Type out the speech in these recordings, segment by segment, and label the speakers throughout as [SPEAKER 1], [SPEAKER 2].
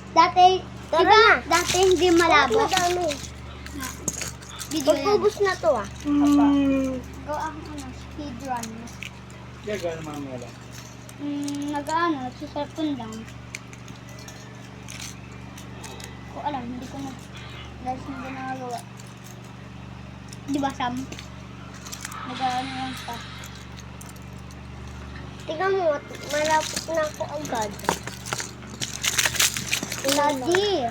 [SPEAKER 1] Dati,
[SPEAKER 2] Tara
[SPEAKER 1] diba,
[SPEAKER 2] na.
[SPEAKER 1] dati hindi malabo.
[SPEAKER 2] Madami.
[SPEAKER 1] Video yan.
[SPEAKER 2] Pagkubos na to ah.
[SPEAKER 1] Go ang speedrun.
[SPEAKER 3] Gagana mamaya lang.
[SPEAKER 1] Nag-ano, sa cellphone lang. Ko alam, hindi ko na, dahil hindi ko nagagawa. Diba, Sam? Nag-ano lang pa.
[SPEAKER 2] Tingnan mo, malapit na ako agad.
[SPEAKER 1] Daddy!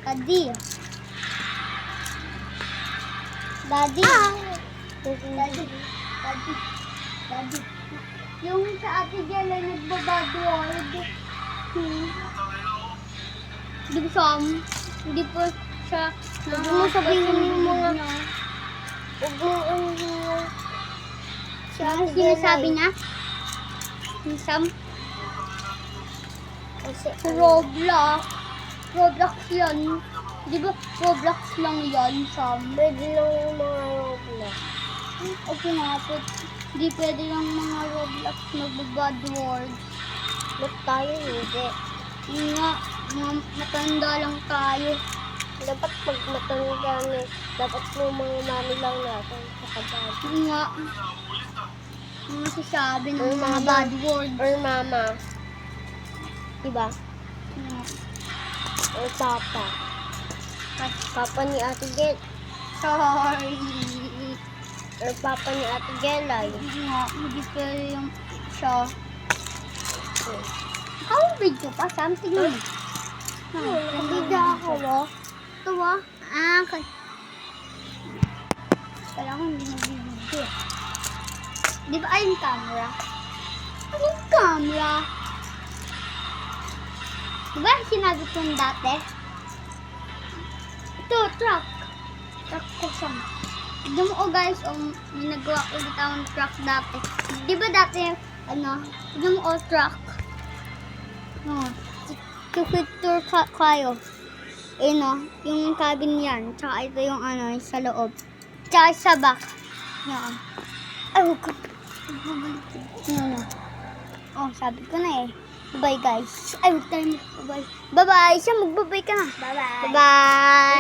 [SPEAKER 1] Daddy! Daddy! Daddy! Daddy! Daddy! Yung sa ate dyan ay nagbabadward. Di ba, Sam? Hindi po siya
[SPEAKER 2] Huwag mo sabihin yung mga... Huwag mo yung... Si
[SPEAKER 1] Ano
[SPEAKER 2] Ate
[SPEAKER 1] sinasabi
[SPEAKER 2] Jelay.
[SPEAKER 1] niya? Si Sam?
[SPEAKER 2] Kasi
[SPEAKER 1] Roblox. Roblox yan. Di ba Roblox lang yan, Sam?
[SPEAKER 2] pwede lang yung mga Roblox.
[SPEAKER 1] Okay nga po. Hindi pwede lang mga Roblox magbabad word.
[SPEAKER 2] Ba't tayo hindi?
[SPEAKER 1] Yun nga, mga matanda lang tayo.
[SPEAKER 2] Dapat pag matanda na, dapat yung mga mami lang natin sa kabad.
[SPEAKER 1] Yun nga. Ang masasabi ng
[SPEAKER 2] Or
[SPEAKER 1] mga
[SPEAKER 2] mama.
[SPEAKER 1] bad word.
[SPEAKER 2] Or mama. Diba?
[SPEAKER 1] Yun nga.
[SPEAKER 2] Or papa. Papa ni Ate Gel.
[SPEAKER 1] Sorry.
[SPEAKER 2] Or papa ni Ate Gelay.
[SPEAKER 1] Yun nga, hindi pwede yung siya. How video pa? Something mo.
[SPEAKER 2] Nakabida ako, no?
[SPEAKER 1] Ito ba? Okay. Kailangan hindi nag-video. Di ba ay yung camera? Anong camera? Di ba sinabi ko yung dati? Ito, truck. Truck ko siya. Tignan mo guys, may nagawa ko ulit akong truck dati. Di ba dati, tignan mo truck. Picture kayo. Yung cabin yan. Tsaka ito yung yung sa loob. Tsaka sa back. Yan. Ay, huwag ko. Sabi ko na eh. Bye guys. Ay, huwag tayo. Bye. Bye-bye. Siya, magbabay ka na.
[SPEAKER 2] Bye-bye.
[SPEAKER 1] Bye-bye.